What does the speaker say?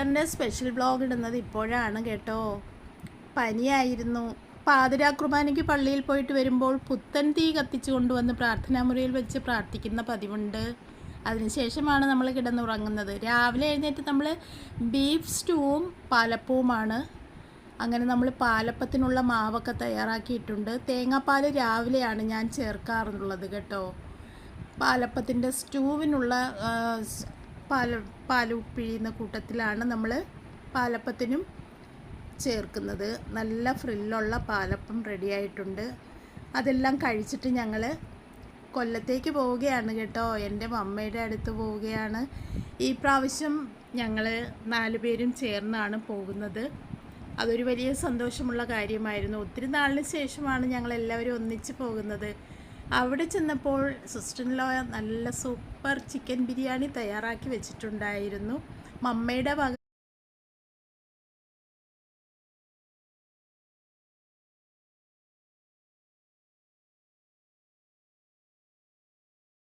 എൻ്റെ special vlog ഇടുന്നത് ഇപ്പോഴാണ് കേട്ടോ. പനിയായിരുന്നു. പാതിരാ കുർബാനയ്ക്ക് പള്ളിയിൽ പോയിട്ട് വരുമ്പോൾ പുത്തൻ തീ കത്തിച്ചു കൊണ്ടുവന്ന് പ്രാർത്ഥനാമുറിയിൽ വെച്ച് പ്രാർത്ഥിക്കുന്ന പതിവുണ്ട്. അതിനുശേഷമാണ് നമ്മൾ കിടന്നുറങ്ങുന്നത്. രാവിലെ എഴുന്നേറ്റ് നമ്മൾ ബീഫ് സ്റ്റൂവും പാലപ്പവുമാണ്. അങ്ങനെ നമ്മൾ പാലപ്പത്തിനുള്ള മാവൊക്കെ തയ്യാറാക്കിയിട്ടുണ്ട്. തേങ്ങാപ്പാൽ രാവിലെയാണ് ഞാൻ ചേർക്കാറുള്ളത് കേട്ടോ. പാലപ്പത്തിൻ്റെ സ്റ്റൂവിനുള്ള പാൽ പിഴിയുന്ന കൂട്ടത്തിലാണ് നമ്മൾ പാലപ്പത്തിനും ചേർക്കുന്നത്. നല്ല ഫ്രില്ലുള്ള പാലപ്പം റെഡിയായിട്ടുണ്ട്. അതെല്ലാം കഴിച്ചിട്ട് ഞങ്ങൾ കൊല്ലത്തേക്ക് പോവുകയാണ് കേട്ടോ. എൻ്റെ മമ്മയുടെ അടുത്ത് പോവുകയാണ്. ഈ പ്രാവശ്യം ഞങ്ങൾ 4 പേരും ചേർന്നാണ് പോകുന്നത്. അതൊരു വലിയ സന്തോഷമുള്ള കാര്യമായിരുന്നു. ഒത്തിരി നാളിന് ശേഷമാണ് ഞങ്ങളെല്ലാവരും ഒന്നിച്ച് പോകുന്നത്. അവിടെ ചെന്നപ്പോൾ സിസ്റ്ററിൻലോ നല്ല സൂപ്പർ ചിക്കൻ ബിരിയാണി തയ്യാറാക്കി വെച്ചിട്ടുണ്ടായിരുന്നു. മമ്മയുടെ വക